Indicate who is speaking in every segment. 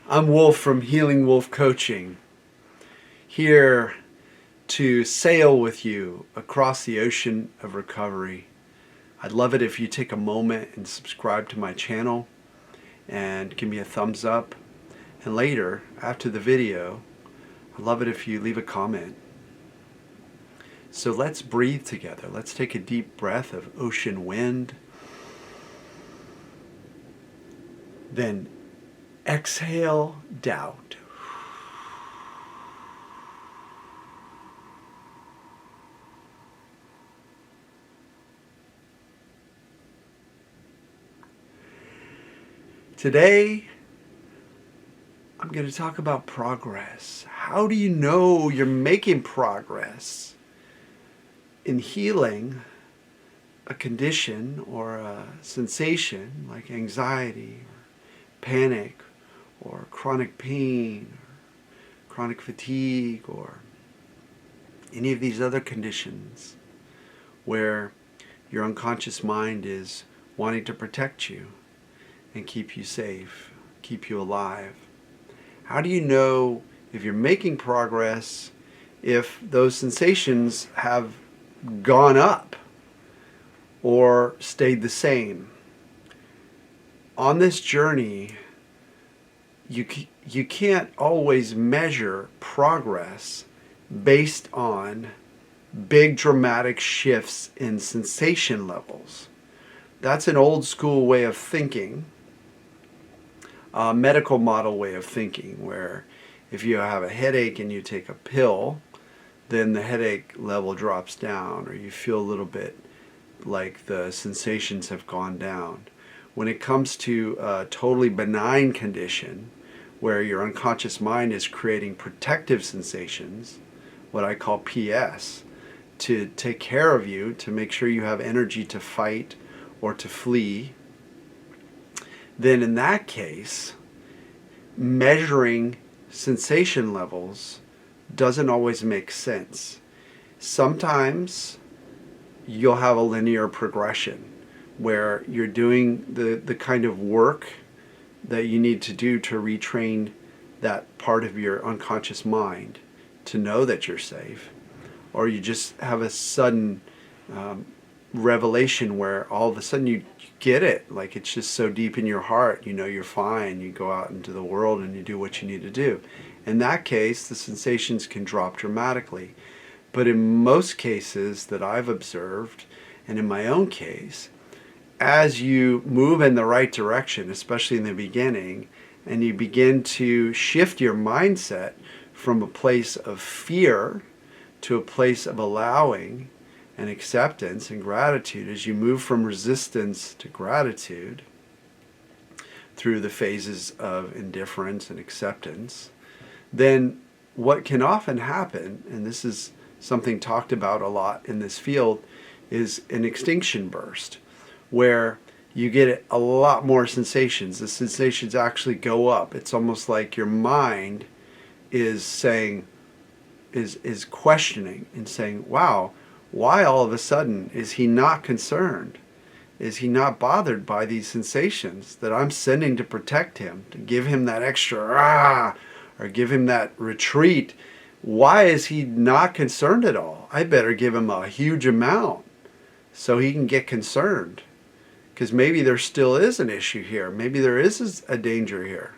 Speaker 1: I'm Wolf from Healing Wolf Coaching, here to sail with you across the ocean of recovery. I'd love it if you take a moment and subscribe to my channel and give me a thumbs up. And later, after the video, I'd love it if you leave a comment. So let's breathe together. Let's take a deep breath of ocean wind. Then exhale doubt. Today, I'm going to talk about progress. How do you know you're making progress in healing a condition or a sensation like anxiety, or panic, or chronic pain, or chronic fatigue, or any of these other conditions where your unconscious mind is wanting to protect you and keep you safe, keep you alive? How do you know if you're making progress if those sensations have gone up or stayed the same? On this journey, you can't always measure progress based on big dramatic shifts in sensation levels. That's an old school way of thinking, a medical model way of thinking, where if you have a headache and you take a pill, then the headache level drops down, or you feel a little bit like the sensations have gone down. When it comes to a totally benign condition where your unconscious mind is creating protective sensations, what I call PS, to take care of you, to make sure you have energy to fight or to flee, then in that case, measuring sensation levels doesn't always make sense. Sometimes you'll have a linear progression where you're doing the kind of work that you need to do to retrain that part of your unconscious mind to know that you're safe, or you just have a sudden revelation where all of a sudden you get it, like it's just so deep in your heart, you know you're fine, you go out into the world and you do what you need to do. In that case, the sensations can drop dramatically. But in most cases that I've observed, and in my own case, as you move in the right direction, especially in the beginning, and you begin to shift your mindset from a place of fear to a place of allowing and acceptance and gratitude, as you move from resistance to gratitude through the phases of indifference and acceptance, then what can often happen, and this is something talked about a lot in this field, is an extinction burst, where you get a lot more sensations. The sensations actually go up. It's almost like your mind is saying, is questioning and saying, wow, why all of a sudden is he not concerned? Is he not bothered by these sensations that I'm sending to protect him, to give him that extra or give him that retreat? Why is he not concerned at all? I better give him a huge amount so he can get concerned, because maybe there still is an issue here. Maybe there is a danger here.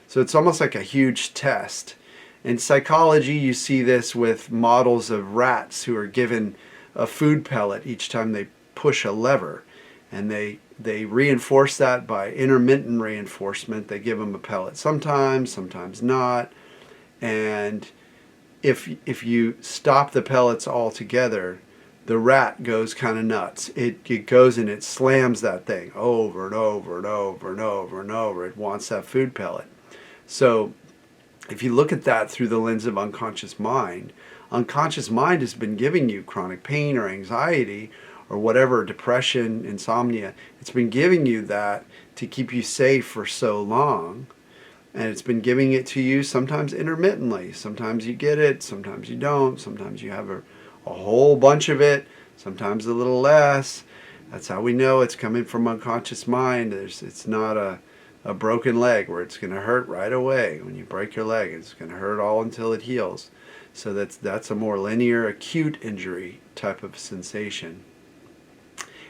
Speaker 1: So it's almost like a huge test. In psychology, you see this with models of rats who are given a food pellet each time they push a lever. And they reinforce that by intermittent reinforcement. They give them a pellet sometimes not. And if you stop the pellets altogether, the rat goes kind of nuts. It goes and it slams that thing over and over and over and over and over. It wants that food pellet. So if you look at that through the lens of unconscious mind has been giving you chronic pain or anxiety or whatever, depression, insomnia. It's been giving you that to keep you safe for so long. And it's been giving it to you sometimes intermittently. Sometimes you get it, sometimes you don't. Sometimes you have a whole bunch of it, sometimes a little less. That's how we know it's coming from unconscious mind. It's not a a broken leg where it's going to hurt right away. When you break your leg, it's going to hurt all until it heals. So that's a more linear, acute injury type of sensation.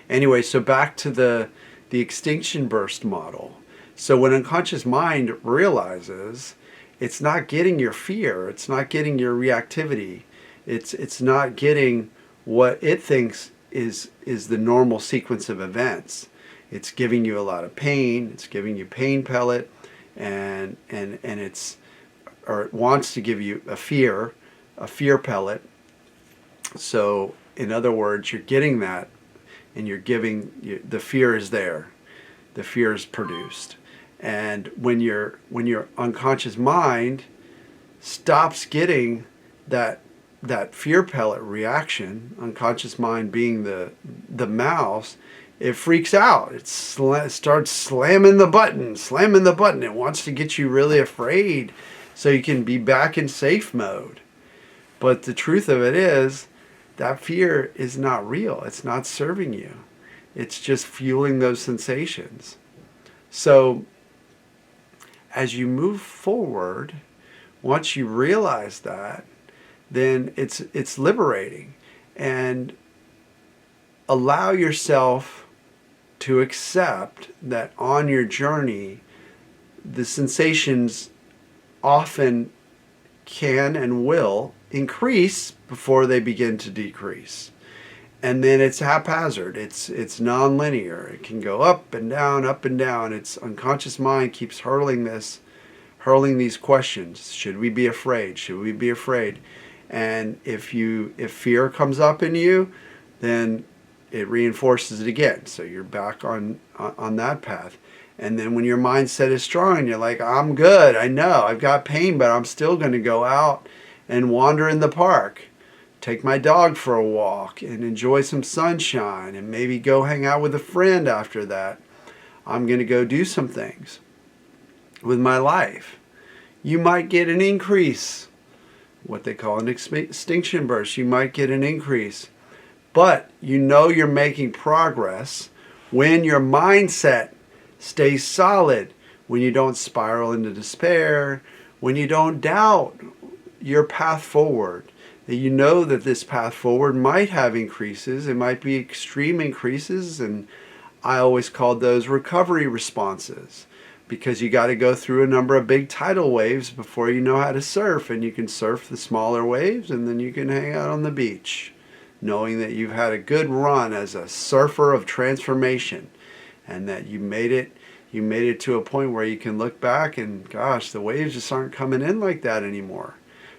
Speaker 1: Anyway, so back to the extinction burst model. So when unconscious mind realizes it's not getting your fear, it's not getting your reactivity, it's not getting what it thinks is the normal sequence of events. It's giving you a lot of pain, it's giving you pain pellet, and it's, or it wants to give you a fear pellet. So in other words, you're getting that, and you're giving, the fear is there, the fear is produced. And when your unconscious mind stops getting that fear pellet reaction, unconscious mind being the mouse, it freaks out. It starts slamming the button. It wants to get you really afraid so you can be back in safe mode. But the truth of it is, that fear is not real. It's not serving you. It's just fueling those sensations. So as you move forward, once you realize that, then it's liberating. And allow yourself to accept that on your journey, the sensations often can and will increase before they begin to decrease. And then it's haphazard. It's non-linear. It can go up and down, up and down. Its unconscious mind keeps hurling these questions. Should we be afraid? Should we be afraid? And if fear comes up in you, then it reinforces it again. So you're back on that path. And then when your mindset is strong and you're like, I'm good, I know, I've got pain, but I'm still going to go out and wander in the park, take my dog for a walk and enjoy some sunshine, and maybe go hang out with a friend after that. I'm going to go do some things with my life. You might get an increase, what they call an extinction burst. You might get an increase. But you know you're making progress when your mindset stays solid, when you don't spiral into despair, when you don't doubt your path forward, that you know that this path forward might have increases. It might be extreme increases, and I always called those recovery responses, because you got to go through a number of big tidal waves before you know how to surf, and you can surf the smaller waves, and then you can hang out on the beach, knowing that you've had a good run as a surfer of transformation, and that you made it to a point where you can look back and, gosh, the waves just aren't coming in like that anymore.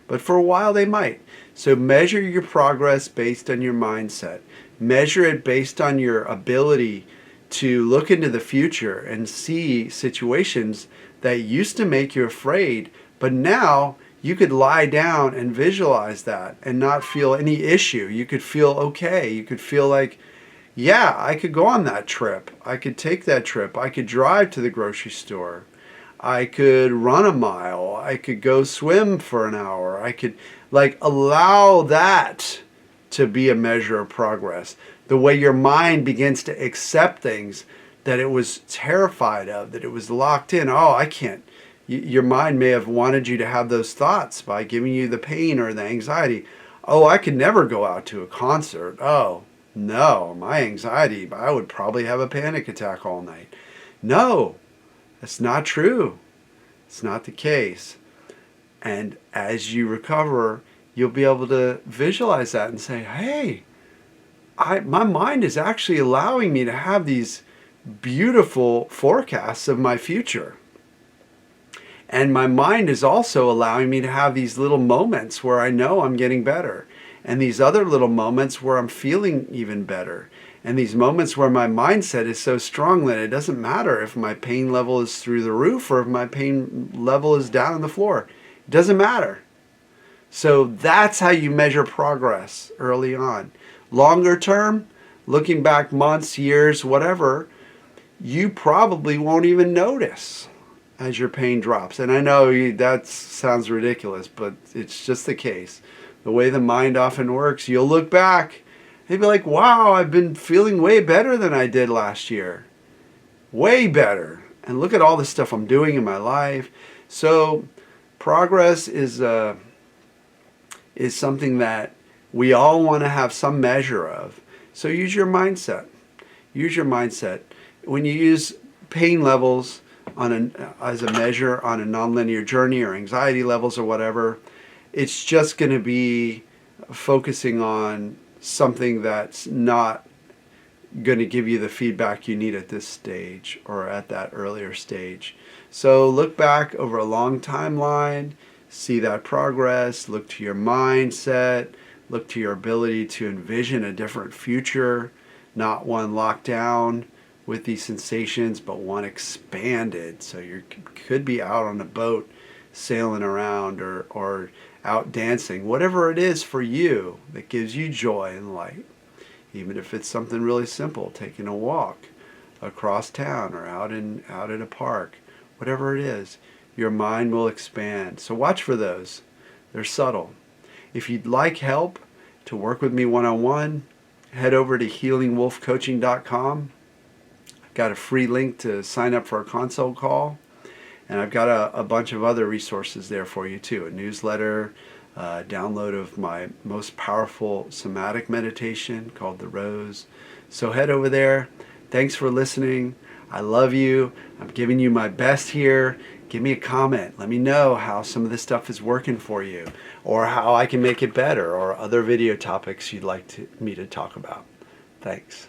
Speaker 1: But for a while they might. So measure your progress based on your mindset. Measure it based on your ability to look into the future and see situations that used to make you afraid, but now you could lie down and visualize that and not feel any issue. You could feel okay. You could feel like, yeah, I could go on that trip. I could take that trip. I could drive to the grocery store. I could run a mile. I could go swim for an hour. I could allow that to be a measure of progress. The way your mind begins to accept things that it was terrified of, that it was locked in. Oh, I can't. Your mind may have wanted you to have those thoughts by giving you the pain or the anxiety. Oh, I could never go out to a concert. Oh, no, my anxiety, I would probably have a panic attack all night. No, that's not true. It's not the case. And as you recover, you'll be able to visualize that and say, hey, my mind is actually allowing me to have these beautiful forecasts of my future. And my mind is also allowing me to have these little moments where I know I'm getting better. And these other little moments where I'm feeling even better. And these moments where my mindset is so strong that it doesn't matter if my pain level is through the roof or if my pain level is down on the floor. It doesn't matter. So that's how you measure progress early on. Longer term, looking back months, years, whatever, you probably won't even notice as your pain drops. And I know that sounds ridiculous, but it's just the case. The way the mind often works, you'll look back and be like, wow, I've been feeling way better than I did last year. Way better. and look at all the stuff I'm doing in my life. So progress is something that we all want to have some measure of. So use your mindset. Use your mindset. When you use pain levels as a measure on a nonlinear journey, or anxiety levels or whatever, it's just going to be focusing on something that's not going to give you the feedback you need at this stage or at that earlier stage. So look back over a long timeline, see that progress, look to your mindset, look to your ability to envision a different future, not one locked down with these sensations, but one expanded. So you could be out on a boat sailing around, or out dancing, whatever it is for you that gives you joy and light. Even if it's something really simple, taking a walk across town or out in a park, whatever it is, your mind will expand. So watch for those. They're subtle. If you'd like help to work with me one-on-one, head over to healingwolfcoaching.com. I've got a free link to sign up for a consult call. And I've got a bunch of other resources there for you too. A newsletter, download of my most powerful somatic meditation called The Rose. So head over there. Thanks for listening. I love you. I'm giving you my best here. Give me a comment. Let me know how some of this stuff is working for you, or how I can make it better, or other video topics you'd like me to talk about. Thanks.